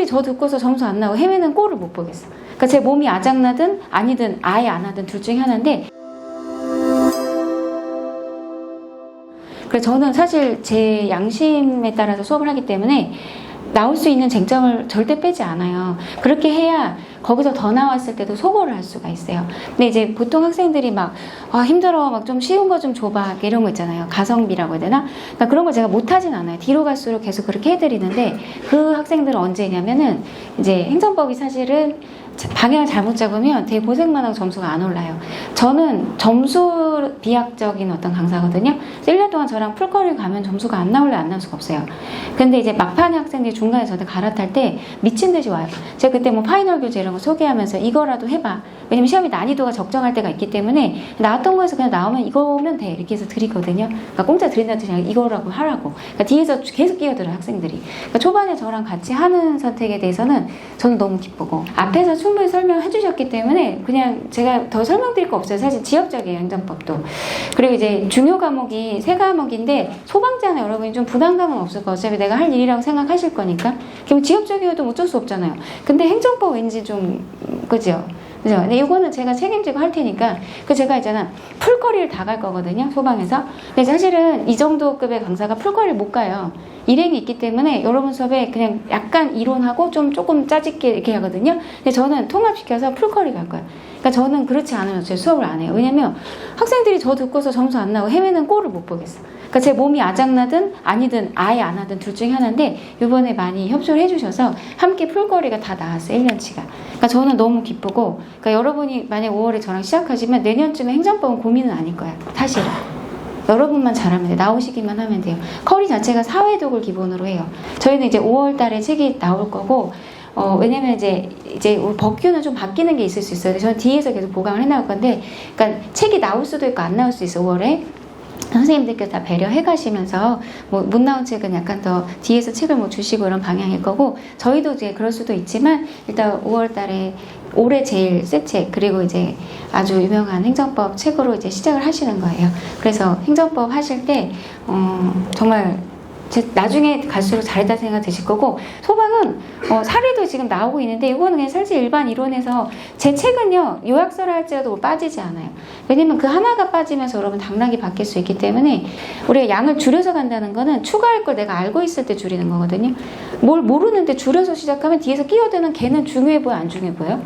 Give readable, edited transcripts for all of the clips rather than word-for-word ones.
학생들이 저 듣고서 점수 안 나오고 헤매는 꼴을 못 보겠어. 그러니까 제 몸이 아작나든 아니든 아예 안 하든 둘 중에 하나인데, 그래서 저는 사실 제 양심에 따라서 수업을 하기 때문에 나올 수 있는 쟁점을 절대 빼지 않아요. 그렇게 해야 거기서 더 나왔을 때도 소거를 할 수가 있어요. 근데 이제 보통 학생들이 막 힘들어, 막 좀 쉬운 거 좀 줘봐, 이런 거 있잖아요. 가성비라고 해야 되나? 그러니까 그런 걸 제가 못하진 않아요. 뒤로 갈수록 계속 그렇게 해드리는데, 그 학생들은 언제냐면은 이제 행정법이 사실은 방향을 잘못 잡으면 되게 고생만 하고 점수가 안 올라요. 저는 점수 비약적인 어떤 강사거든요. 1년 동안 저랑 풀거리를 가면 점수가 안 나올래 안 나올 수가 없어요. 근데 이제 막판에 학생들이 중간에 저한테 갈아탈 때 미친 듯이 와요. 제가 그때 뭐 파이널 교재 이런 거 소개하면서 이거라도 해봐. 왜냐면 시험이 난이도가 적정할 때가 있기 때문에 나왔던 거에서 그냥 나오면 이거면 돼, 이렇게 해서 드리거든요. 그러니까 공짜 드린다는 뜻이 아니라 이거라고 하라고. 그러니까 뒤에서 계속 끼어들어요, 학생들이. 그러니까 초반에 저랑 같이 하는 선택에 대해서는 저는 너무 기쁘고, 앞에서 충분히 설명해 주셨기 때문에 그냥 제가 더 설명드릴 거 없어요. 사실 지역적이에요, 행정법도. 그리고 이제 중요 과목이 3과목인데 소방자는 여러분이 좀 부담감은 없을 거예요. 어차피 내가 할 일이라고 생각하실 거니까. 그럼 지역적이어도 어쩔 수 없잖아요. 근데 행정법 왠지 좀 그죠? 그죠? 근데 이거는 제가 책임지고 할 테니까, 제가 있잖아, 풀거리를 다 갈 거거든요, 소방에서. 근데 사실은 이 정도 급의 강사가 풀거리를 못 가요. 일행이 있기 때문에 여러분 수업에 그냥 약간 이론하고 조금 짜집게 이렇게 하거든요. 근데 저는 통합시켜서 풀거리 갈 거예요. 그러니까 저는 그렇지 않으면 제 수업을 안 해요. 왜냐면 학생들이 저 듣고서 점수 안 나오고 헤매는 꼴을 못 보겠어. 그러니까 제 몸이 아작나든 아니든 아예 안 하든 둘 중에 하나인데, 이번에 많이 협조를 해주셔서 함께 풀거리가 다 나왔어요, 1년치가. 그러니까 저는 너무 기쁘고, 그러니까 여러분이 만약 5월에 저랑 시작하시면 내년쯤에 행정법은 고민은 아닐 거야, 사실은. 여러분만 잘하면 돼요. 나오시기만 하면 돼요. 커리 자체가 사회독을 기본으로 해요. 저희는 이제 5월 달에 책이 나올 거고, 왜냐면 이제 법규는 좀 바뀌는 게 있을 수 있어요. 저는 뒤에서 계속 보강을 해나갈 건데, 그러니까 책이 나올 수도 있고 안 나올 수 있어, 5월에. 선생님들께서 다 배려해 가시면서 못 나온 책은 약간 더 뒤에서 책을 주시고 이런 방향일 거고, 저희도 이제 그럴 수도 있지만 일단 5월 달에 올해 제일 새 책, 그리고 이제 아주 유명한 행정법 책으로 이제 시작을 하시는 거예요. 그래서 행정법 하실 때 정말 나중에 갈수록 잘했다 생각 드실 거고, 소방은 사례도 지금 나오고 있는데, 이거는 그냥 사실 일반 이론에서, 제 책은요 요약서를 할지라도 빠지지 않아요. 왜냐면 그 하나가 빠지면서 여러분 당락이 바뀔 수 있기 때문에, 우리가 양을 줄여서 간다는 거는 추가할 걸 내가 알고 있을 때 줄이는 거거든요. 뭘 모르는데 줄여서 시작하면 뒤에서 끼어드는 걔는 중요해 보여 안 중요해 보여?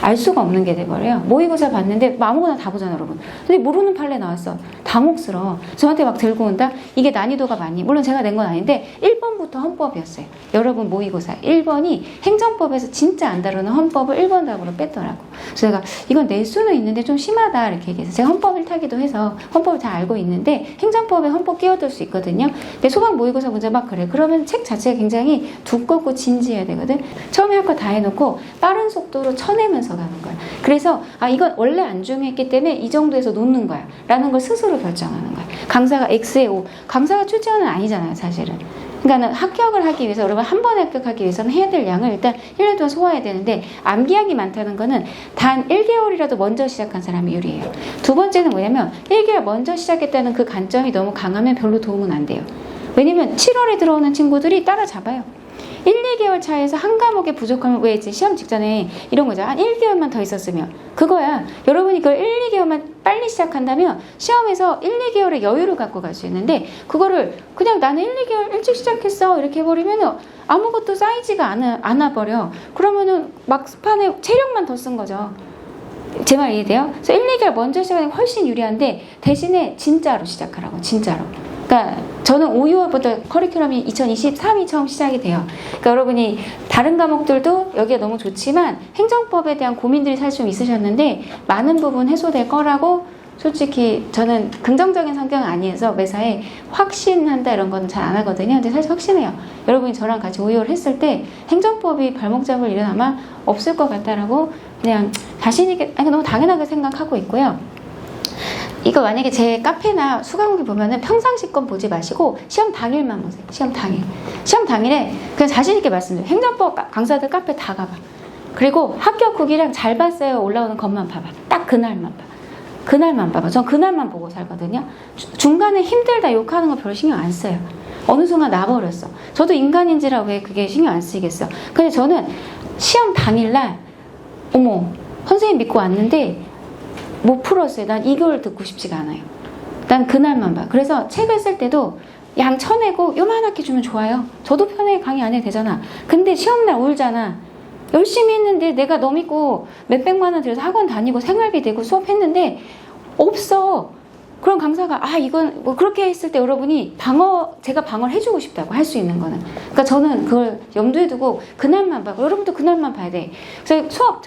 알 수가 없는 게 돼버려요. 모의고사 봤는데 아무거나 다 보잖아, 여러분. 근데 모르는 판례 나왔어. 당혹스러워. 저한테 막 들고 온다? 이게 난이도가 많니? 물론 제가 낸 건 아닌데 1번부터 헌법이었어요. 여러분 모의고사 1번이 행정법에서 진짜 안 다루는 헌법을 1번 답으로 뺐더라고. 그래서 제가 이건 낼 수는 있는데 좀 심하다 이렇게 얘기해서, 제가 헌법 1타기도 해서 헌법을 잘 알고 있는데 행정법에 헌법 끼어들 수 있거든요. 근데 소방 모의고사 문제 막 그래. 그러면 책 자체가 굉장히 두껍고 진지해야 되거든. 처음에 할 거 다 해놓고 빠른 속도로 쳐내면서 가는 거야. 그래서 이건 원래 안 중요했기 때문에 이 정도에서 놓는 거야 라는 걸 스스로 결정하는 거야. 강사가 X에 O, 강사가 출제원은 아니잖아요, 사실은. 그러니까 합격을 하기 위해서, 여러분 한 번에 합격하기 위해서는 해야 될 양을 일단 1년 동안 소화해야 되는데, 암기하기 많다는 거는 단 1개월이라도 먼저 시작한 사람이 유리해요. 두 번째는 뭐냐면 1개월 먼저 시작했다는 그 관점이 너무 강하면 별로 도움은 안 돼요. 왜냐면 7월에 들어오는 친구들이 따라잡아요. 1, 2개월 차에서 한 과목에 부족하면, 왜 이제 시험 직전에 이런 거죠. 한 1개월만 더 있었으면 그거야. 여러분이 그걸 1, 2개월만 빨리 시작한다면 시험에서 1, 2개월의 여유를 갖고 갈 수 있는데, 그거를 그냥 나는 1, 2개월 일찍 시작했어 이렇게 해버리면 아무것도 쌓이지가 않아 버려. 그러면은 막판에 체력만 더 쓴 거죠. 제 말 이해돼요? 그래서 1, 2개월 먼저 시작하는 게 훨씬 유리한데, 대신에 진짜로 시작하라고, 진짜로. 그러니까 저는 5, 6월부터 커리큘럼이 2023이 처음 시작이 돼요. 그러니까 여러분이 다른 과목들도 여기가 너무 좋지만 행정법에 대한 고민들이 사실 좀 있으셨는데, 많은 부분 해소될 거라고, 솔직히 저는 긍정적인 성격은 아니어서 매사에 확신한다 이런 건 잘 안 하거든요. 근데 사실 확신해요. 여러분이 저랑 같이 5, 6월 했을 때 행정법이 발목 잡을 일은 아마 없을 것 같다라고 그냥 자신있게, 너무 당연하게 생각하고 있고요. 이거 만약에 제 카페나 수강후기 보면은 평상시 건 보지 마시고 시험 당일만 보세요. 시험 당일. 시험 당일에 그냥 자신있게 말씀드려요. 행정법 강사들 카페 다 가봐. 그리고 합격 후기랑 잘 봤어요 올라오는 것만 봐봐. 딱 그날만 봐. 그날만 봐봐. 전 그날만 보고 살거든요. 중간에 힘들다 욕하는 거 별로 신경 안 써요. 어느 순간 나버렸어. 저도 인간인지라 왜 그게 신경 안 쓰이겠어. 근데 저는 시험 당일날 어머 선생님 믿고 왔는데 못 풀었어요. 난 이걸 듣고 싶지가 않아요. 난 그날만 봐. 그래서 책을 쓸 때도 양 쳐내고 요만하게 주면 좋아요. 저도 편하게 강의 안 해도 되잖아. 근데 시험날 울잖아. 열심히 했는데 내가 너 믿고 몇백만 원 들여서 학원 다니고 생활비 내고 수업했는데 없어. 그럼 강사가 이건 뭐 그렇게 했을 때 여러분이 제가 방어를 해주고 싶다고 할 수 있는 거는. 그러니까 저는 그걸 염두에 두고 그날만 봐고 여러분도 그날만 봐야 돼. 그래서 수업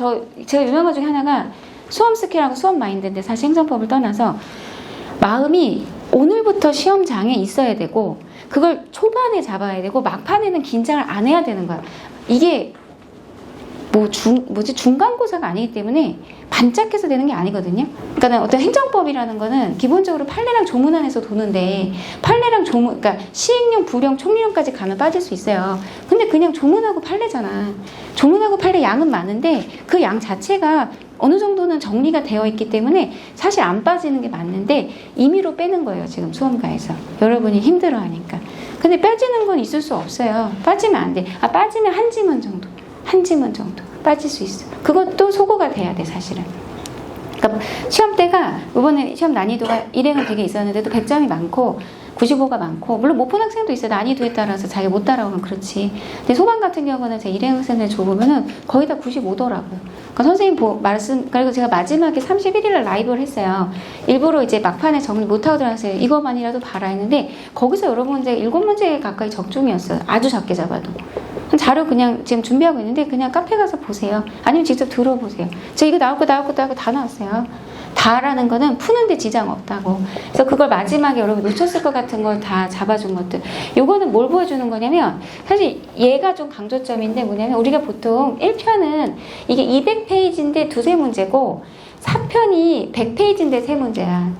제가 유명한 것 중에 하나가 수험 스킬하고 수업 마인드인데 사실 행정법을 떠나서 마음이 오늘부터 시험장에 있어야 되고 그걸 초반에 잡아야 되고 막판에는 긴장을 안 해야 되는 거야. 이게 중간고사가 아니기 때문에 반짝해서 되는 게 아니거든요. 그러니까 어떤 행정법이라는 거는 기본적으로 판례랑 조문 안에서 도는데 판례랑 조문, 그러니까 시행령, 부령, 총리령까지 가면 빠질 수 있어요. 근데 그냥 조문하고 판례잖아. 조문하고 판례 양은 많은데 그 양 자체가 어느 정도는 정리가 되어 있기 때문에 사실 안 빠지는 게 맞는데 임의로 빼는 거예요. 지금 수험가에서. 여러분이 힘들어하니까. 근데 빠지는 건 있을 수 없어요. 빠지면 안 돼. 빠지면 한 지문 정도 빠질 수 있어. 그것도 소거가 돼야 돼 사실은. 그러니까 시험 때가 이번에 시험 난이도가 일행은 되게 있었는데도 100점이 많고 95가 많고 물론 못 푼 학생도 있어요. 난이도에 따라서 자기가 못 따라오면 그렇지. 근데 소방 같은 경우는 제 일행 학생들 줘보면은 거의 다 95더라고요. 그러니까 선생님 그리고 제가 마지막에 31일날 라이브를 했어요. 일부러 이제 막판에 정리 못하고 들어갔어요. 이것만이라도 봐라 했는데 거기서 여러분들 7문제 가까이 적중이었어요. 아주 작게 잡아도. 자료 그냥 지금 준비하고 있는데 그냥 카페 가서 보세요. 아니면 직접 들어보세요. 저 이거 나올 거 다 나왔어요. 다라는 거는 푸는데 지장 없다고. 그래서 그걸 마지막에 여러분 놓쳤을 것 같은 걸 다 잡아준 것들. 요거는 뭘 보여주는 거냐면 사실 얘가 좀 강조점인데 뭐냐면 우리가 보통 1편은 이게 200페이지인데 두세 문제고 4편이 100페이지인데 세 문제야.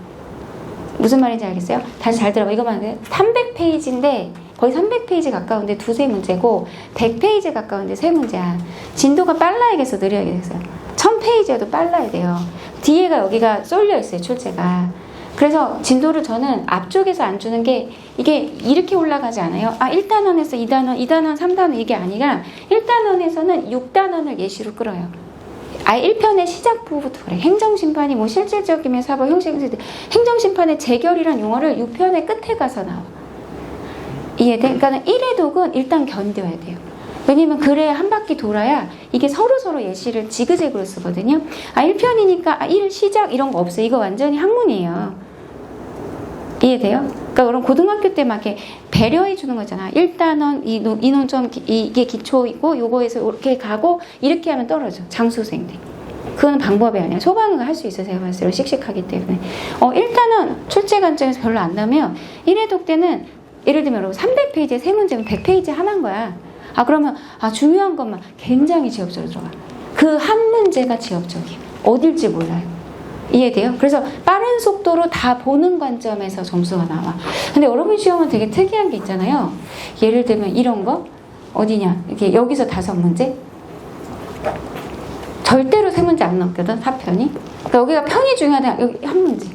무슨 말인지 알겠어요? 다시 잘 들어봐. 이거만 해. 300페이지인데 거의 300페이지 가까운데 두세 문제고 100페이지 가까운데 세 문제야. 진도가 빨라야겠어, 느려야겠어요. 1000페이지여도 빨라야 돼요. 뒤에가 여기가 쏠려 있어요, 출제가. 그래서 진도를 저는 앞쪽에서 안 주는 게 이게 이렇게 올라가지 않아요. 1단원에서 2단원, 2단원, 3단원 이게 아니라 1단원에서는 6단원을 예시로 끌어요. 1편의 시작부부터 그래. 행정심판이 뭐 실질적이면 사법, 형식이 행정심판의 재결이란 용어를 6편의 끝에 가서 나와. 이해돼? 그러니까 1회 독은 일단 견뎌야 돼요. 왜냐면 그래야 한 바퀴 돌아야 이게 서로 예시를 지그재그로 쓰거든요. 1편이니까 1 시작 이런 거 없어요. 이거 완전히 학문이에요. 이해돼요? 그러니까 그럼 고등학교 때 막 이렇게 배려해 주는 거잖아. 1단원 이 논점 이게 기초이고 요거에서 이렇게 가고 이렇게 하면 떨어져. 장수생들. 그건 방법이 아니야. 소방은 할 수 있어요. 제가 봤을 때 씩씩하기 때문에. 1단원 출제 관점에서 별로 안 나면 1회독 때는 예를 들면 여러분 300페이지에 세 문제면 100페이지 하나인 거야. 그러면 중요한 것만 굉장히 지엽적으로 들어가. 그 한 문제가 지엽적이에요. 어딜지 몰라요. 이해돼요? 그래서 빠른 속도로 다 보는 관점에서 점수가 나와. 근데 여러분 시험은 되게 특이한 게 있잖아요. 예를 들면 이런 거 어디냐? 이렇게 여기서 5문제. 절대로 3문제 안 넘거든, 4편이. 그러니까 여기가 편이 중요하다. 여기 한 문제.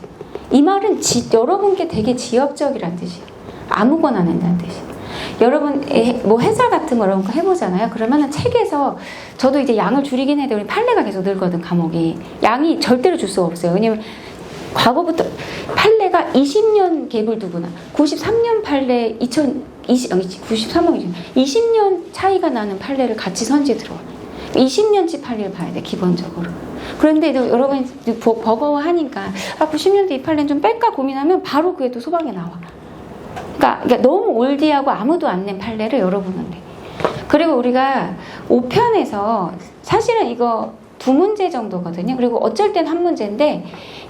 이 말은 여러분께 되게 지엽적이란 뜻이에요. 아무거나 낸다는 뜻이에요. 여러분 뭐 해설 같은 거 여러분 해보잖아요. 그러면은 책에서 저도 이제 양을 줄이긴 해도 우리 판례가 계속 늘거든. 과목이 양이 절대로 줄 수가 없어요. 왜냐면 과거부터 판례가 20년 갭을 두거나 93년 판례 93년 20년 차이가 나는 판례를 같이 선지에 들어와. 20년치 판례를 봐야 돼 기본적으로. 그런데 여러분이 버거워하니까 90년대 이 판례는 좀 뺄까 고민하면 바로 그게 또 소방에 나와. 그러니까 너무 올드하고 아무도 안 낸 판례를 열어보는 데. 그리고 우리가 5편에서 사실은 이거 2문제 정도거든요. 그리고 어쩔 땐 1문제인데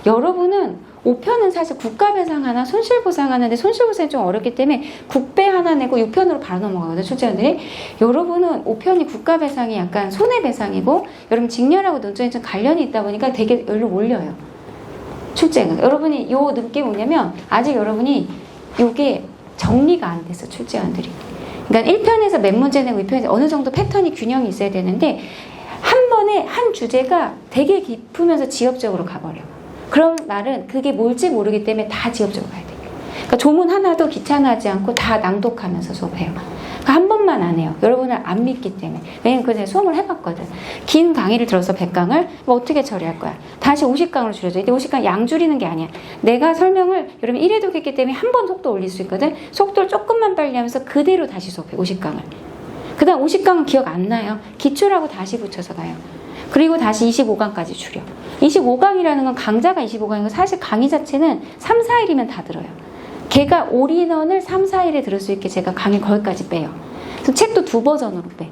여러분은 5편은 사실 국가배상 하나 손실보상 하나인데 손실보상이 좀 어렵기 때문에 국배 하나 내고 6편으로 바로 넘어가거든요. 출제자들이. 여러분은 5편이 국가배상이 약간 손해배상이고 여러분 직렬하고 논점이 좀 관련이 있다 보니까 되게 열로 몰려요. 출제가. 여러분이 요 느낌이 뭐냐면 아직 여러분이 요게 정리가 안 됐어, 출제원들이. 그러니까 1편에서 몇 문제 내고 2편에서 어느 정도 패턴이 균형이 있어야 되는데 한 번에 한 주제가 되게 깊으면서 지엽적으로 가버려. 그런 말은 그게 뭘지 모르기 때문에 다 지엽적으로 가야 돼. 그러니까 조문 하나도 귀찮아하지 않고 다 낭독하면서 수업해요. 그러니까 한 번만 안 해요. 여러분을 안 믿기 때문에. 왜냐면 그때 수업을 해봤거든. 긴 강의를 들어서 100강을 뭐 어떻게 처리할 거야. 다시 50강으로 줄여줘. 이때 50강 양 줄이는 게 아니야. 내가 설명을 여러분 1회독 했기 때문에 한 번 속도 올릴 수 있거든. 속도를 조금만 빨리 하면서 그대로 다시 수업해. 50강을. 그 다음 50강은 기억 안 나요. 기출하고 다시 붙여서 가요. 그리고 다시 25강까지 줄여. 25강이라는 건 강좌가 25강이고 사실 강의 자체는 3, 4일이면 다 들어요. 걔가 올인원을 3, 4일에 들을 수 있게 제가 강의 거기까지 빼요. 그래서 책도 2버전으로 빼.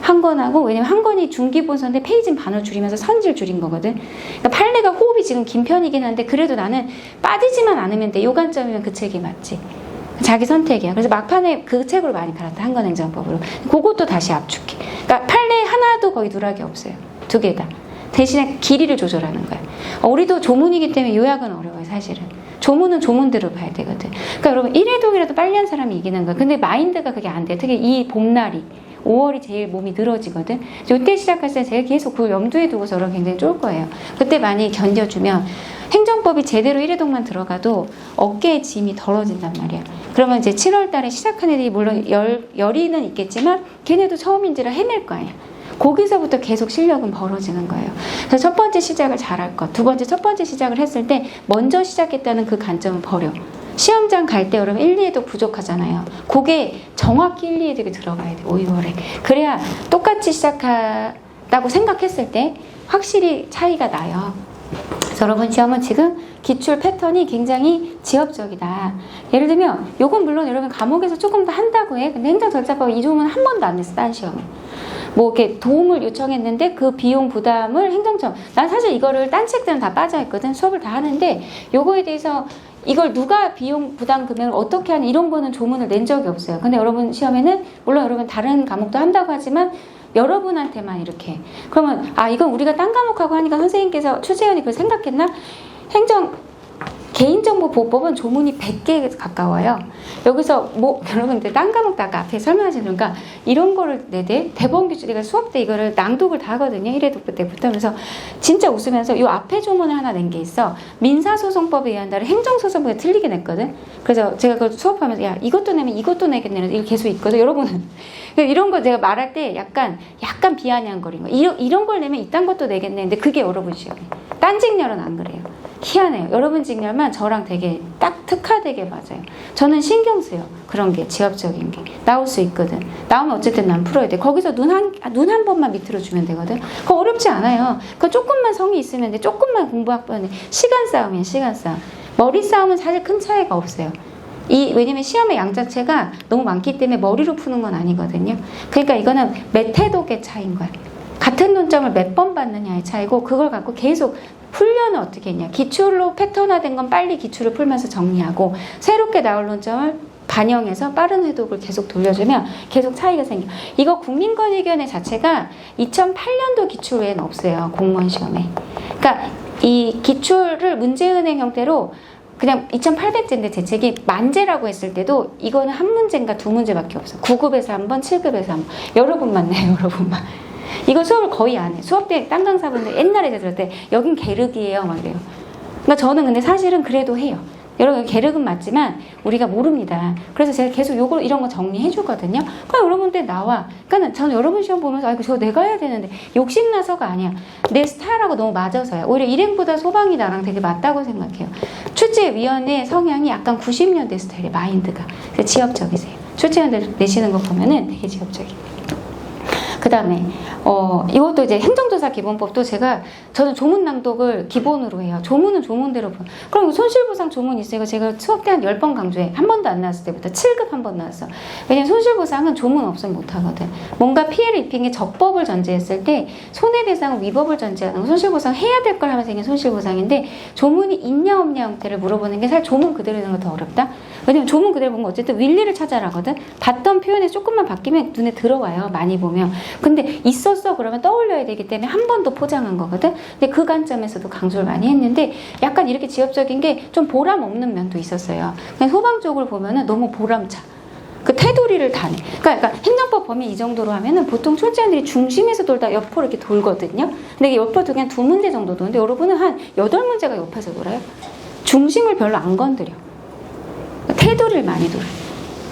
한 권하고, 왜냐면 한 권이 중기본서인데 페이지는 반을 줄이면서 선지를 줄인 거거든. 그러니까 판례가 호흡이 지금 긴 편이긴 한데 그래도 나는 빠지지만 않으면 돼. 요 관점이면 그 책이 맞지. 자기 선택이야. 그래서 막판에 그 책으로 많이 팔았다. 한 권 행정법으로. 그것도 다시 압축해. 그러니까 판례 하나도 거의 누락이 없어요. 2개 다. 대신에 길이를 조절하는 거야. 우리도 조문이기 때문에 요약은 어려워요, 사실은. 조문은 조문대로 봐야 되거든. 그러니까 여러분 1회독이라도 빨리 한 사람이 이기는 거야. 근데 마인드가 그게 안 돼. 특히 이 봄날이 5월이 제일 몸이 늘어지거든. 이때 시작할 때 제가 계속 그걸 염두에 두고서 여러분 굉장히 쫄 거예요. 그때 많이 견뎌주면 행정법이 제대로 1회독만 들어가도 어깨의 짐이 덜어진단 말이야. 그러면 이제 7월 달에 시작한 애들이 물론 열의는 있겠지만 걔네도 처음인지라 헤맬 거 아니야. 거기서부터 계속 실력은 벌어지는 거예요. 그래서 첫 번째 시작을 잘할 것. 두 번째, 첫 번째 시작을 했을 때 먼저 시작했다는 그 관점은 버려. 시험장 갈 때 여러분 1, 2회독 부족하잖아요. 그게 정확히 1, 2회독이 들어가야 돼. 5, 6월에. 그래야 똑같이 시작한다고 생각했을 때 확실히 차이가 나요. 그래서 여러분 시험은 지금 기출 패턴이 굉장히 지엽적이다. 예를 들면 요건 물론 여러분 감옥에서 조금 더 한다고 해. 근데 행정절차법 이 조문은 한 번도 안 냈어. 딴 시험은. 뭐 이렇게 도움을 요청했는데 그 비용 부담을 행정처. 난 사실 이거를 딴 책들은 다 빠져있거든. 수업을 다 하는데 요거에 대해서 이걸 누가 비용 부담 금액을 어떻게 하는 이런 거는 조문을 낸 적이 없어요. 근데 여러분 시험에는 물론 여러분 다른 과목도 한다고 하지만 여러분한테만 이렇게. 그러면 이건 우리가 딴 과목하고 하니까 선생님께서 추재현이 그걸 생각했나? 개인정보보호법은 조문이 100개에 가까워요. 여기서 뭐 여러분들 딴 과목도 아까 앞에 설명하시니까 이런 거를 내대 대법원 교수가 수업 때 이거를 낭독을 다 하거든요. 1회독 때부터. 그래서 진짜 웃으면서 요 앞에 조문을 하나 낸 게 있어. 민사소송법에 의한 다른 행정소송법에 틀리게 냈거든. 그래서 제가 그걸 수업하면서 야 이것도 내면 이것도 내겠네. 이게 계속 있거든. 여러분은 이런 거 제가 말할 때 약간 비아냥거린 거. 이런 걸 내면 이딴 것도 내겠네. 근데 그게 여러분 시험이에요. 딴 직렬은 안 그래요. 희한해요. 여러분 직렬만 저랑 되게 딱 특화되게 맞아요. 저는 신경 쓰여. 그런 게 지엽적인 게 나올 수 있거든. 나오면 어쨌든 난 풀어야 돼. 거기서 눈 한 번만 밑으로 주면 되거든. 그거 어렵지 않아요. 그 조금만 성의 있으면 돼. 조금만 공부하면 돼. 시간 싸움이야. 시간 싸움. 머리 싸움은 사실 큰 차이가 없어요. 왜냐면 시험의 양 자체가 너무 많기 때문에 머리로 푸는 건 아니거든요. 그러니까 이거는 메테독의 차이인 거야. 같은 논점을 몇 번 받느냐의 차이고 그걸 갖고 계속 훈련을 어떻게 했냐. 기출로 패턴화된 건 빨리 기출을 풀면서 정리하고 새롭게 나올 논점을 반영해서 빠른 회독을 계속 돌려주면 계속 차이가 생겨. 이거 국민권익위원회 자체가 2008년도 기출 외에는 없어요. 공무원 시험에. 그러니까 이 기출을 문제은행 형태로 그냥 2800제인데 제 책이 만제라고 했을 때도 이거는 한 문제인가 두 문제밖에 없어. 9급에서 한 번, 7급에서 한 번. 여러분만 내요. 여러분만. 이거 수업을 거의 안 해. 수업 때 딴 강사분들 옛날에 제가 들을 때 여긴 계륵이에요. 막 그래요. 그러니까 저는 근데 사실은 그래도 해요. 여러분 계륵은 맞지만 우리가 모릅니다. 그래서 제가 계속 이런 거 정리해 주거든요. 그러니까 여러분들 나와. 그러니까 저는 여러분 시험 보면서 저거 내가 해야 되는데 욕심나서가 아니야. 내 스타일하고 너무 맞아서야. 오히려 일행보다 소방이 나랑 되게 맞다고 생각해요. 출제위원회 성향이 약간 90년대 스타일의 마인드가. 지엽적이세요. 출제위원들 내시는 거 보면은 되게 지엽적이에요. 그 다음에 이것도 이제 행정조사 기본법도 저는 조문 낭독을 기본으로 해요. 조문은 조문대로 보요. 그럼 손실보상 조문 있어요. 제가 수업 때 한 10번 강조해. 한 번도 안 나왔을 때부터 7급 한 번 나왔어. 왜냐면 손실보상은 조문 없으면 못하거든. 뭔가 피해를 입힌 게 적법을 전제했을 때 손해배상은 위법을 전제하는 거. 손실보상 해야 될 걸 하면서 생긴 손실보상인데 조문이 있냐 없냐 형태를 물어보는 게 사실 조문 그대로 있는 거 더 어렵다. 왜냐면 조문 그대로 보면 어쨌든 윌리를 찾아라거든. 봤던 표현에 조금만 바뀌면 눈에 들어와요. 많이 보면. 근데 있었어 그러면 떠올려야 되기 때문에 한 번 더 포장한 거거든. 근데 그 관점에서도 강조를 많이 했는데 약간 이렇게 지엽적인 게 좀 보람 없는 면도 있었어요. 그냥 소방 쪽을 보면은 너무 보람차. 그 테두리를 다 내. 그러니까 행정법 범위 이 정도로 하면은 보통 출제원들이 중심에서 돌다 옆으로 이렇게 돌거든요. 근데 이게 옆으로 그냥 2문제 정도 도는데 여러분은 한 8문제가 옆에서 돌아요. 중심을 별로 안 건드려. 테두리를 많이 돌아요.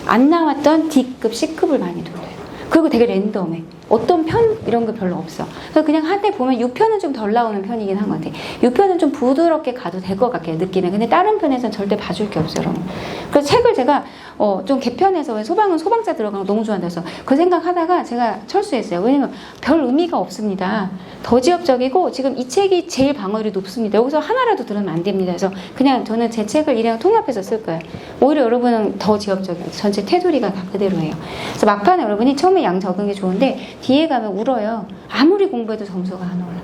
안 나왔던 D급, C급을 많이 돌려요. 그리고 되게 랜덤해. 어떤 편 이런 거 별로 없어. 그래서 그냥 한때 보면 6편은 좀 덜 나오는 편이긴 한 것 같아. 6편은 좀 부드럽게 가도 될 것 같아요, 느끼는. 근데 다른 편에서는 절대 봐줄 게 없어요, 여러분. 그래서 책을 제가 좀 개편해서 왜 소방은 소방자 들어가는 거 너무 좋아한다 해서 그 생각하다가 제가 철수했어요. 왜냐면 별 의미가 없습니다. 더 지역적이고 지금 이 책이 제일 방어율이 높습니다. 여기서 하나라도 들으면 안 됩니다. 그래서 그냥 저는 제 책을 이랑 통합해서 쓸 거예요. 오히려 여러분은 더 지역적이에요. 전체 테두리가 다 그대로예요. 그래서 막판에 여러분이 처음에 양 적은 게 좋은데 뒤에 가면 울어요. 아무리 공부해도 점수가 안 올라.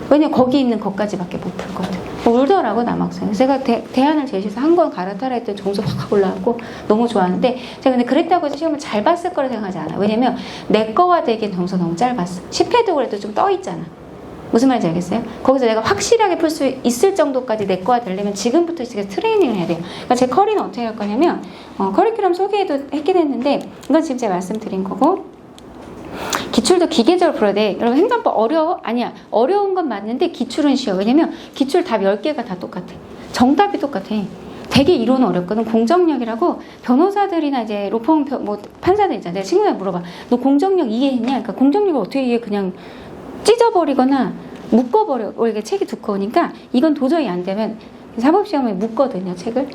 왜냐면 거기 있는 것까지밖에 못 풀거든. 울더라고 남학생. 제가 대안을 제시해서 한 권 갈아타라 했더니 점수 확 올라왔고 너무 좋아하는데 제가 근데 그랬다고 해서 시험을 잘 봤을 거라 생각하지 않아. 왜냐면 내 거와 되기엔 점수가 너무 짧았어. 10회도 그래도 좀 떠있잖아. 무슨 말인지 알겠어요? 거기서 내가 확실하게 풀 수 있을 정도까지 내 거가 되려면 지금부터 시작해서 트레이닝을 해야 돼요. 그러니까 제 커리는 어떻게 할 거냐면 커리큘럼 소개도 했긴 했는데 이건 지금 제가 말씀드린 거고 기출도 기계적으로 풀어야 돼. 여러분 행정법 어려워? 아니야. 어려운 건 맞는데 기출은 쉬워. 왜냐면 기출 답 10개가 다 똑같아. 정답이 똑같아. 되게 이론은 어렵거든. 공정력이라고 변호사들이나 이제 로펌 판사들 있잖아. 내가 친구한테 물어봐. 너 공정력 이해했냐? 그러니까 공정력을 어떻게 이해? 그냥 찢어버리거나 묶어버려. 원래 책이 두꺼우니까 이건 도저히 안 되면 사법시험에 묶거든요. 책을.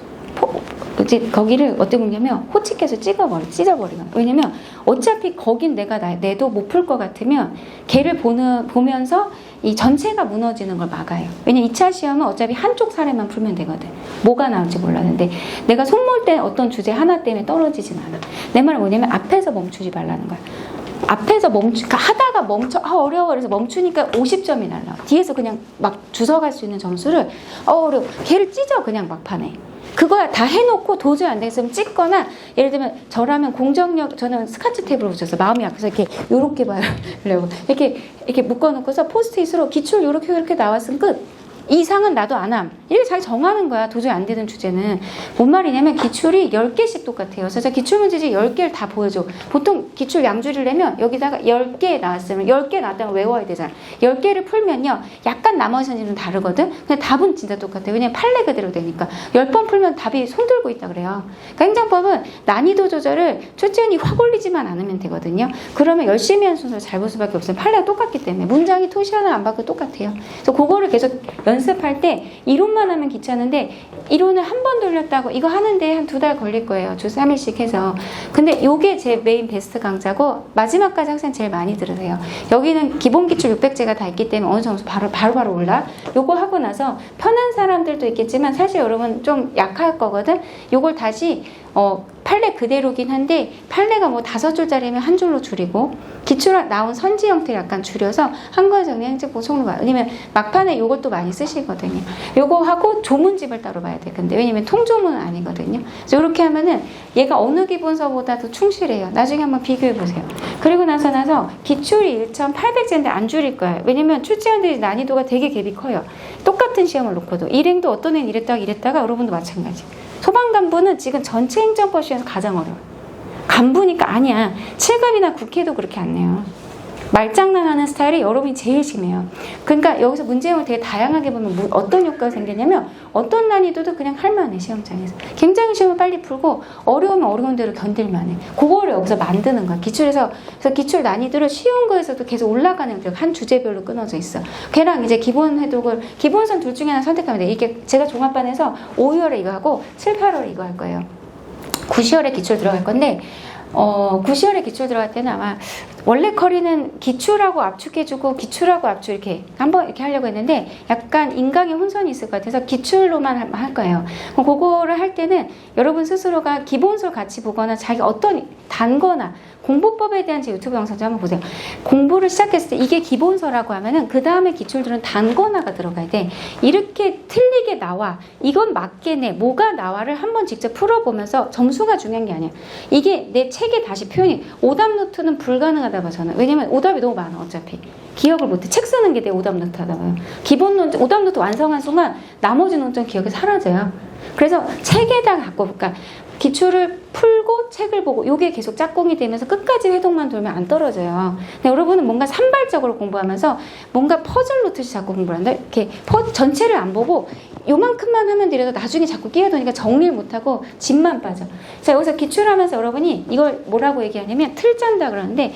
거기를 어떻게 보냐면 호치께서 찢어버리거나. 왜냐면 어차피 거긴 내도 못 풀 것 같으면 걔를 보면서 이 전체가 무너지는 걸 막아요. 왜냐면 2차 시험은 어차피 한쪽 사례만 풀면 되거든. 뭐가 나올지 몰랐는데 내가 속물 때 어떤 주제 하나 때문에 떨어지진 않아. 내 말은 뭐냐면 앞에서 멈추지 말라는 거야. 앞에서 하다가 멈춰, 어려워. 그래서 멈추니까 50점이 날라. 뒤에서 그냥 막 주워갈 수 있는 점수를, 어려워. 걔를 찢어, 그냥 막판에. 그거 다 해놓고 도저히 안 되겠으면 찍거나, 예를 들면, 저라면 공정력, 저는 스카치 탭으로 붙였어요. 마음이 아파서 요렇게 봐요. 이렇게 묶어놓고서 포스트잇으로 기출 요렇게 나왔으면 끝. 이상은 나도 안 함. 이렇게 자기 정하는 거야. 도저히 안 되는 주제는. 뭔 말이냐면 기출이 10개씩 똑같아요. 그래서 기출문제집 10개를 다 보여줘. 보통 기출 양주를 내면 여기다가 10개 나왔으면 10개 나왔다면 외워야 되잖아. 10개를 풀면요. 약간 나머지 선지는 다르거든. 근데 답은 진짜 똑같아요. 왜냐면 판례 그대로 되니까. 10번 풀면 답이 손들고 있다 그래요. 그러니까 행정법은 난이도 조절을 초치원이 확 올리지만 않으면 되거든요. 그러면 열심히 한 순서를 잘 볼 수밖에 없어요. 판례가 똑같기 때문에. 문장이 토시 하나 안 받고 똑같아요. 그래서 그거를 계속 연습할 때 이론만 하면 귀찮은데 이론을 한 번 돌렸다고 이거 하는데 한 2달 걸릴 거예요. 주 3일씩 해서. 근데 요게 제 메인 베스트 강좌고 마지막까지 항상 제일 많이 들으세요. 여기는 기본 기출 600제가 다 있기 때문에 어느 정도 바로 올라. 요거 하고 나서 편한 사람들도 있겠지만 사실 여러분 좀 약할 거거든. 요걸 다시 판례 그대로긴 한데 판례가 뭐 5줄짜리면 한 줄로 줄이고 기출 나온 선지 형태를 약간 줄여서 한 거에 정리 행정 보충으로 봐요. 왜냐면 막판에 요것도 많이 쓰시거든요. 요거 하고 조문집을 따로 봐야 돼. 근데 왜냐면 통조문은 아니거든요. 그래서 이렇게 하면은 얘가 어느 기본서보다도 충실해요. 나중에 한번 비교해 보세요. 그리고 나서 기출이 1,800제인데 안 줄일 거예요. 왜냐면 출제원들이 난이도가 되게 갭이 커요. 똑같은 시험을 놓고도 일행도 어떤 애는 이랬다가 여러분도 마찬가지. 소방간부는 지금 전체 행정법 시험에서 가장 어려워요. 간부니까 아니야. 7급이나 국회도 그렇게 안 내요. 말장난하는 스타일이 여러분이 제일 심해요. 그러니까 여기서 문제형을 되게 다양하게 보면 어떤 효과가 생기냐면 어떤 난이도도 그냥 할만해. 시험장에서. 굉장히 시험을 빨리 풀고 어려우면 어려운 대로 견딜만해. 그거를 여기서 만드는 거야. 그래서 기출 난이도를 쉬운 거에서도 계속 올라가는 거예요. 한 주제별로 끊어져 있어. 걔랑 이제 기본 해독을 기본선 둘 중에 하나 선택하면 돼. 이게 제가 종합반에서 5, 6월에 이거 하고 7, 8월에 이거 할 거예요. 9, 10월에 기출 들어갈 건데 9, 10월에 기출 들어갈 때는 아마 원래 커리는 기출하고 압축해주고 기출하고 압축 이렇게 한번 이렇게 하려고 했는데 약간 인강의 혼선이 있을 것 같아서 기출로만 할 거예요. 그거를 할 때는 여러분 스스로가 기본서를 같이 보거나 자기 어떤 단거나 공부법에 대한 제 유튜브 영상 좀 한번 보세요. 공부를 시작했을 때 이게 기본서라고 하면은 그 다음에 기출들은 단거나가 들어가야 돼. 이렇게 틀리게 나와. 이건 맞겠네. 뭐가 나와를 한번 직접 풀어보면서 점수가 중요한 게 아니야. 이게 내 책에 다시 표현이 오답 노트는 불가능하다 봐 저는. 왜냐면 오답이 너무 많아 어차피. 기억을 못해. 책 쓰는 게 내 오답 노트 하다 봐요. 기본 노트, 오답 노트 완성한 순간 나머지 노트는 기억이 사라져요. 그래서 책에다가 갖고 볼까. 기출을 풀고 책을 보고 요게 계속 짝꿍이 되면서 끝까지 회독만 돌면 안 떨어져요. 근데 여러분은 뭔가 산발적으로 공부하면서 뭔가 퍼즐 놓듯이 자꾸 공부를 한다. 이렇게 전체를 안 보고 요만큼만 하면 되려도 나중에 자꾸 끼어드니까 정리를 못하고 집만 빠져. 자, 여기서 기출을 하면서 여러분이 이걸 뭐라고 얘기하냐면 틀 짠다 그러는데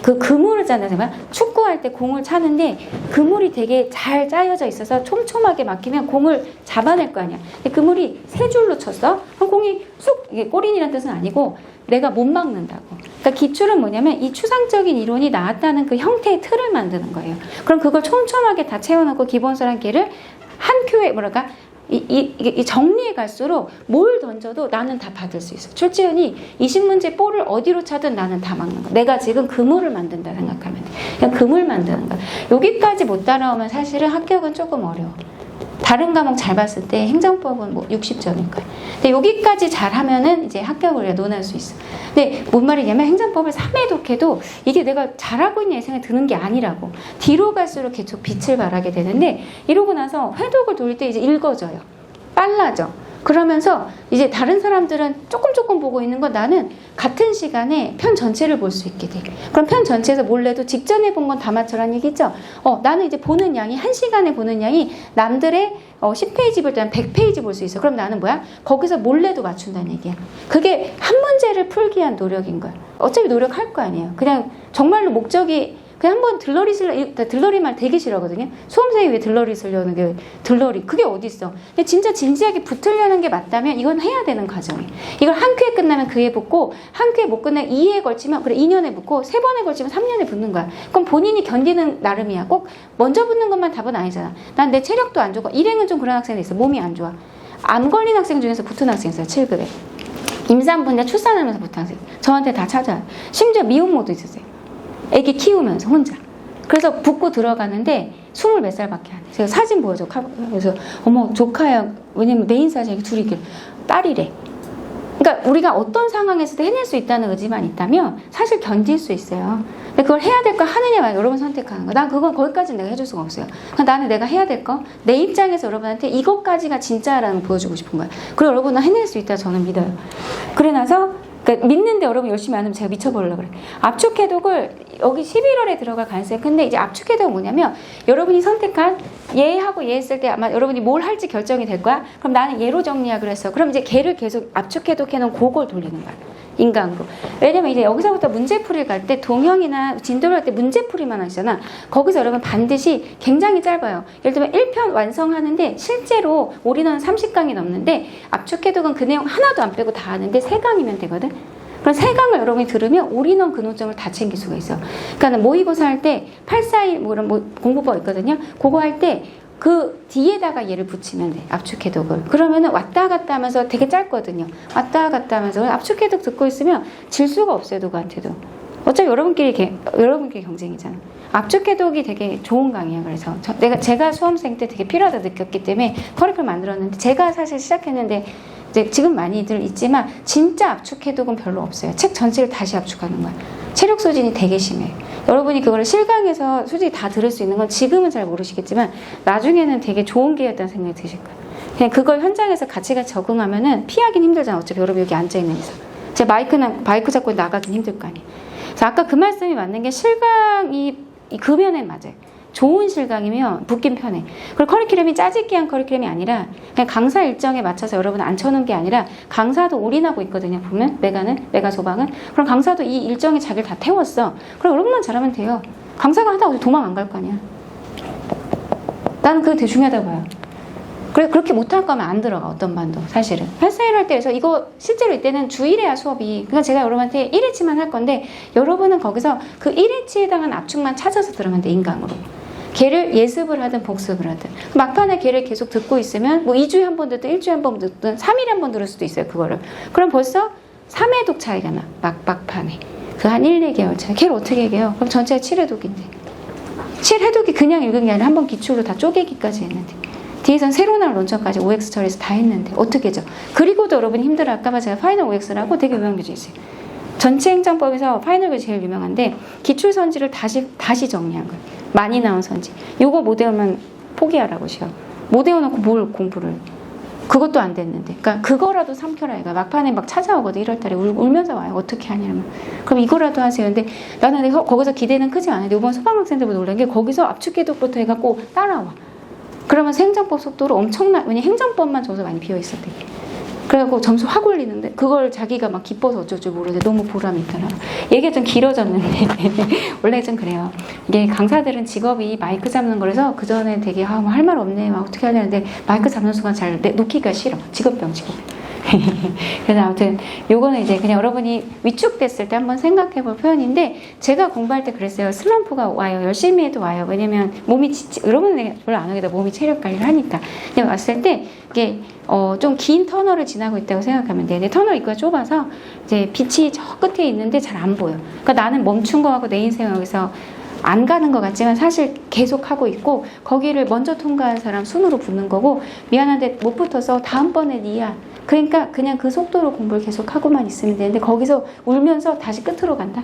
그 그물을 짠다잖아요. 축구할 때 공을 차는데 그물이 되게 잘 짜여져 있어서 촘촘하게 막히면 공을 잡아낼 거 아니야. 근데 그물이 세 줄로 쳤어. 그럼 공이 쑥, 이게 꼬린이라는 뜻은 아니고 내가 못 막는다고. 그러니까 기출은 뭐냐면 이 추상적인 이론이 나왔다는 그 형태의 틀을 만드는 거예요. 그럼 그걸 촘촘하게 다 채워놓고 기본서란 개를 한 큐에 뭐랄까 이 정리해 갈수록 뭘 던져도 나는 다 받을 수 있어. 출제원이 20문제 볼을 어디로 차든 나는 다 막는 거야. 내가 지금 그물을 만든다 생각하면 돼. 그냥 그물 만드는 거야. 여기까지 못 따라오면 사실은 합격은 조금 어려워. 다른 과목 잘 봤을 때 행정법은 뭐 60점일 거야. 근데 여기까지 잘하면은 이제 합격을 논할 수 있어. 근데 뭔 말이냐면 행정법을 3회 독해도 이게 내가 잘하고 있냐 생각이 드는 게 아니라고. 뒤로 갈수록 계속 빛을 발하게 되는데 이러고 나서 회독을 돌릴 때 이제 읽어져요. 빨라져. 그러면서 이제 다른 사람들은 조금 보고 있는 건 나는 같은 시간에 편 전체를 볼 수 있게 돼. 그럼 편 전체에서 몰래도 직전에 본 건 다 맞춰라는 얘기죠. 나는 이제 보는 양이 1시간에 보는 양이 남들의 10페이지 볼 때는 100페이지 볼 수 있어. 그럼 나는 뭐야? 거기서 몰래도 맞춘다는 얘기야. 그게 한 문제를 풀기 위한 노력인 거야. 어차피 노력할 거 아니에요. 그냥 정말로 목적이 그냥 한번 들러리 말 되게 싫어하거든요. 수험생이 왜 들러리 쓰려는 게 들러리 그게 어딨어. 근데 진짜 진지하게 붙으려는 게 맞다면 이건 해야 되는 과정이에요. 이걸 한 큐에 끝나면 그에 붙고 한 큐에 못 끝나면 2회에 걸치면 그래 2년에 붙고 3번에 걸치면 3년에 붙는 거야. 그럼 본인이 견디는 나름이야. 꼭 먼저 붙는 것만 답은 아니잖아. 난 내 체력도 안 좋고 일행은 좀 그런 학생이 있어. 몸이 안 좋아. 암 걸린 학생 중에서 붙은 학생 있어요. 7급에. 임산부인데 출산하면서 붙은 학생. 저한테 다 찾아요. 심지어 미혼모도 있었어요. 애기 키우면서 혼자. 그래서 붙고 들어가는데 20 몇 살밖에 안 돼. 제가 사진 보여줘. 그래서 어머 조카야. 왜냐면 메인 사진이 둘이 있길래 딸이래. 그러니까 우리가 어떤 상황에서도 해낼 수 있다는 의지만 있다면 사실 견딜 수 있어요. 근데 그걸 해야 될 거 하느냐만 여러분 선택하는 거야. 난 그건 거기까지는 내가 해줄 수가 없어요. 그러니까 나는 내가 해야 될 거, 내 입장에서 여러분한테 이것까지가 진짜라는 걸 보여주고 싶은 거야. 그리고 여러분은 해낼 수 있다 저는 믿어요. 그래 나서 그러니까 믿는데 여러분 열심히 안 하면 제가 미쳐버리려고 그래. 압축해독을 여기 11월에 들어갈 가능성이 큰데 이제 압축해독은 뭐냐면 여러분이 선택한 얘하고 얘 했을 때 아마 여러분이 뭘 할지 결정이 될 거야. 그럼 나는 얘로 정리하기로 했어. 그럼 이제 걔를 계속 압축해독해놓은 그걸 돌리는 거야. 인강으로. 왜냐면 이제 여기서부터 문제풀이를 갈 때 동형이나 진도를 할 때 문제풀이만 하시잖아. 거기서 여러분 반드시 굉장히 짧아요. 예를 들면 1편 완성하는데 실제로 올인원은 30강이 넘는데 압축해독은 그 내용 하나도 안 빼고 다 하는데 3강이면 되거든. 그럼 3강을 여러분이 들으면 올인원 근호점을 다 챙길 수가 있어. 그러니까 모의고사 할 때 841 뭐 이런 공부법 있거든요. 그거 할 때 그 뒤에다가 얘를 붙이면 돼. 압축해독을. 그러면은 왔다 갔다 하면서 되게 짧거든요. 왔다 갔다 하면서 압축해독 듣고 있으면 질 수가 없어요. 누구한테도. 어차피 여러분끼리 경쟁이잖아. 압축해독이 되게 좋은 강의야. 그래서 제가 수험생 때 되게 필요하다 느꼈기 때문에 커리큘럼 만들었는데 제가 사실 시작했는데 이제 지금 많이들 있지만 진짜 압축해독은 별로 없어요. 책 전체를 다시 압축하는 거야. 체력 소진이 되게 심해요. 여러분이 그거를 실강에서 솔직히 다 들을 수 있는 건 지금은 잘 모르시겠지만 나중에는 되게 좋은 기회였다는 생각이 드실 거예요. 그냥 그걸 현장에서 같이 적응하면은 피하긴 힘들잖아. 어차피 여러분 여기 앉아있는 이상. 제가 마이크 잡고 나가긴 힘들 거 아니에요. 그래서 아까 그 말씀이 맞는 게 실강이 금연엔 맞아요. 좋은 실강이면 붙긴 편해. 그리고 커리큘럼이 짜집기한 커리큘럼이 아니라 그냥 강사 일정에 맞춰서 여러분 앉혀놓은 게 아니라 강사도 올인하고 있거든요. 보면 메가 소방은. 그럼 강사도 이 일정에 자기를 다 태웠어. 그럼 여러분만 잘하면 돼요. 강사가 하다 어디 도망 안 갈 거 아니야. 나는 그게 되게 중요하다고 봐요. 그래 그렇게 못할 거면 안 들어가. 어떤 반도 사실은 841 할 때에서 이거 실제로 이때는 주 1회야 수업이. 그러니까 제가 여러분한테 1회치만 할 건데 여러분은 거기서 그 1회치에 해당한 압축만 찾아서 들으면 돼. 인강으로. 걔를 예습을 하든 복습을 하든 막판에 걔를 계속 듣고 있으면 뭐 2주에 한 번 듣든 1주에 한 번 듣든 3일에 한 번 들을 수도 있어요. 그거를. 그럼 벌써 3회독 차이가 나. 막판에. 그 한 1, 2개월 차이. 걔를 어떻게 얘기해요? 그럼 전체가 7회독인데 7회독이 그냥 읽은 게 아니라 한 번 기출로 다 쪼개기까지 했는데 뒤에선 새로 나올 논점까지 OX 처리해서 다 했는데 어떻게죠? 그리고도 여러분이 힘들어할까봐 제가 파이널 OX라고 되게 유명한 교재 있어요. 전체 행정법에서 파이널이 제일 유명한데 기출 선지를 다시 정리한 거예요. 많이 나온 선지. 요거 못 외우면 포기하라고 시험. 못 외워놓고 뭘 공부를. 그것도 안 됐는데. 그러니까 그거라도 삼켜라. 이거 막판에 막 찾아오거든. 1월달에 울면서 와요. 어떻게 하냐면. 그럼 이거라도 하세요. 근데 나는 거기서 기대는 크지 않은데 이번 소방학생들보다 놀란 게 거기서 압축개독부터 해갖고 따라와. 그러면 행정법 속도로 왜냐 행정법만 점수 많이 비어있었대. 그래갖고 점수 확 올리는데 그걸 자기가 막 기뻐서 어쩔 줄 모르는데 너무 보람이 있더라. 얘기가 좀 길어졌는데 원래 좀 그래요. 이게 강사들은 직업이 마이크 잡는 거라서 그전에 되게 뭐 할 말 없네 막 어떻게 하려는데 마이크 잡는 순간 잘 놓기가 싫어. 직업병. 그래서 아무튼 요거는 이제 그냥 여러분이 위축됐을 때 한번 생각해 볼 표현인데 제가 공부할 때 그랬어요. 슬럼프가 와요. 열심히 해도 와요. 왜냐면 몸이 여러분은 별로 안 하겠다. 몸이 체력 관리를 하니까. 근데 왔을 때 이게 좀 긴 터널을 지나고 있다고 생각하면 돼. 근데 터널 입구가 좁아서 이제 빛이 저 끝에 있는데 잘 안 보여. 그러니까 나는 멈춘 거 같고 내 인생 여기서 안 가는 것 같지만 사실 계속 하고 있고 거기를 먼저 통과한 사람 순으로 붙는 거고 미안한데 못 붙어서 다음번에 니야. 그러니까 그냥 그 속도로 공부를 계속 하고만 있으면 되는데 거기서 울면서 다시 끝으로 간다.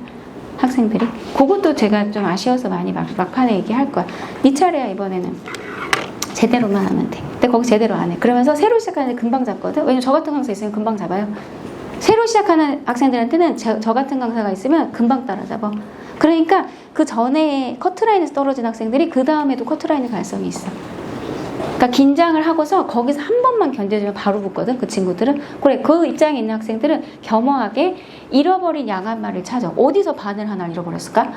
학생들이. 그것도 제가 좀 아쉬워서 많이 막판에 얘기할 거야. 네 차례야 이번에는. 제대로만 하면 돼. 근데 거기 제대로 안 해. 그러면서 새로 시작하는데 금방 잡거든. 왜냐면 저 같은 강사 있으면 금방 잡아요. 새로 시작하는 학생들한테는 저 같은 강사가 있으면 금방 따라잡아. 그러니까 그 전에 커트라인에서 떨어진 학생들이 그 다음에도 커트라인의 가능성이 있어. 그러니까 긴장을 하고서 거기서 한 번만 견뎌주면 바로 붙거든. 그 친구들은. 그래, 그 입장에 있는 학생들은 겸허하게 잃어버린 양한 말을 찾아. 어디서 바늘 하나를 잃어버렸을까?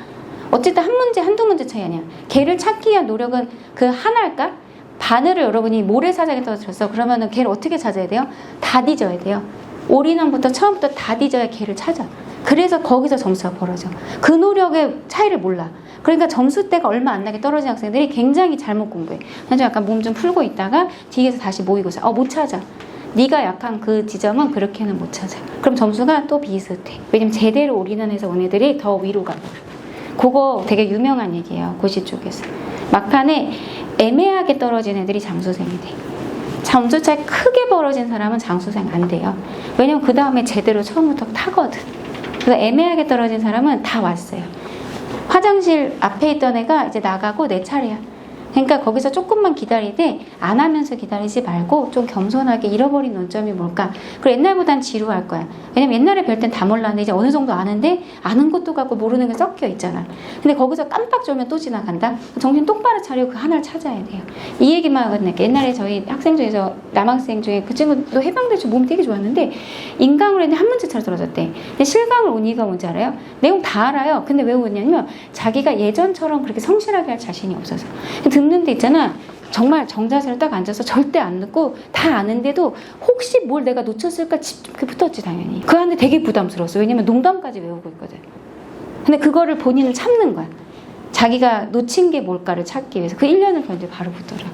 어쨌든 한 문제, 한두 문제 차이 아니야. 걔를 찾기 위한 노력은 그 하나일까? 바늘을 여러분이 모래사장에 떨어뜨렸어. 그러면은 걔를 어떻게 찾아야 돼요? 다 뒤져야 돼요. 올인원부터 처음부터 다 뒤져야 걔를 찾아. 그래서 거기서 점수가 벌어져. 그 노력의 차이를 몰라. 그러니까 점수대가 얼마 안 나게 떨어진 학생들이 굉장히 잘못 공부해. 그래서 약간 몸 좀 풀고 있다가 뒤에서 다시 모이고 있어. 못 찾아. 네가 약한 그 지점은 그렇게는 못 찾아. 그럼 점수가 또 비슷해. 왜냐면 제대로 올인원에서 온 애들이 더 위로 가. 그거 되게 유명한 얘기예요. 고시 쪽에서. 막판에 애매하게 떨어진 애들이 장수생이 돼. 점수 차이 크게 벌어진 사람은 장수생 안 돼요. 왜냐면 그 다음에 제대로 처음부터 타거든. 그래서 애매하게 떨어진 사람은 다 왔어요. 화장실 앞에 있던 애가 이제 나가고 내 차례야. 그러니까 거기서 조금만 기다리되 안 하면서 기다리지 말고 좀 겸손하게 잃어버린 논점이 뭘까? 그리고 옛날보단 지루할 거야. 왜냐면 옛날에 별 땐 다 몰랐는데 이제 어느 정도 아는데 아는 것도 같고 모르는 게 섞여 있잖아. 근데 거기서 깜빡 졸면 또 지나간다? 정신 똑바로 차리고 그 하나를 찾아야 돼요. 이 얘기만 하거든요. 옛날에 저희 학생 중에서 남학생 중에 그 친구도 해방대출 몸이 되게 좋았는데 인강으로 했는데 한 문제차로 떨어졌대. 근데 실강을 온 이유가 뭔지 알아요? 내용 다 알아요. 근데 왜 오냐면 자기가 예전처럼 그렇게 성실하게 할 자신이 없어서. 듣는 데 있잖아. 정말 정자세로 딱 앉아서 절대 안 듣고 다 아는데도 혹시 뭘 내가 놓쳤을까 붙었지 당연히. 그 안에 되게 부담스러웠어. 왜냐면 농담까지 외우고 있거든. 근데 그거를 본인은 참는 거야. 자기가 놓친 게 뭘까를 찾기 위해서 그 1년을 견뎌 바로 붙더라고.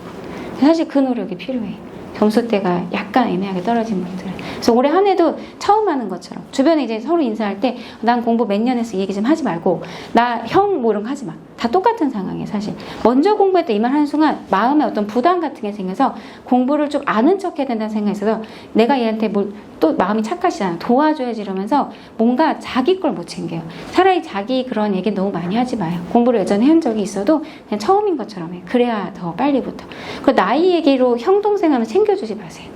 사실 그 노력이 필요해. 점수대가 약간 애매하게 떨어진 분들. 그래서 올해 한 해도 처음 하는 것처럼 주변에 이제 서로 인사할 때 난 공부 몇 년 했어 이 얘기 좀 하지 말고 나 형 뭐 이런 거 하지 마. 다 똑같은 상황이에요 사실. 먼저 공부했다 이 말 하는 순간 마음에 어떤 부담 같은 게 생겨서 공부를 좀 아는 척 해야 된다는 생각이 있어서 내가 얘한테 뭘 또 마음이 착하시잖아. 도와줘야지 이러면서 뭔가 자기 걸 못 챙겨요. 차라리 자기 그런 얘기 너무 많이 하지 마요. 공부를 예전에 한 적이 있어도 그냥 처음인 것처럼 해. 그래야 더 빨리 붙어. 그 나이 얘기로 형 동생 하면 챙겨주지 마세요.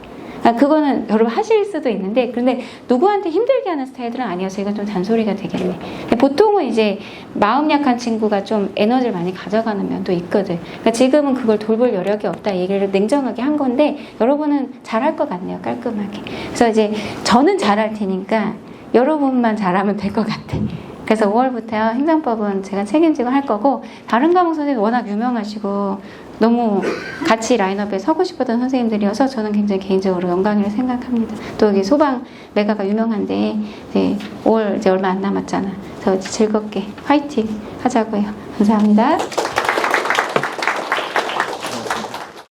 그거는 여러분 하실 수도 있는데 그런데 누구한테 힘들게 하는 스타일들은 아니어서 이건 좀 잔소리가 되겠네. 근데 보통은 이제 마음 약한 친구가 좀 에너지를 많이 가져가는 면도 있거든. 그러니까 지금은 그걸 돌볼 여력이 없다 얘기를 냉정하게 한 건데 여러분은 잘할 것 같네요. 깔끔하게. 그래서 이제 저는 잘할 테니까 여러분만 잘하면 될 것 같아. 그래서 5월부터 행정법은 제가 책임지고 할 거고 다른 과목 선생님이 워낙 유명하시고 너무 같이 라인업에 서고 싶었던 선생님들이어서 저는 굉장히 개인적으로 영광이라고 생각합니다. 또 여기 소방 메가가 유명한데 이제 5월 이제 얼마 안 남았잖아. 그래서 즐겁게 화이팅 하자고요. 감사합니다.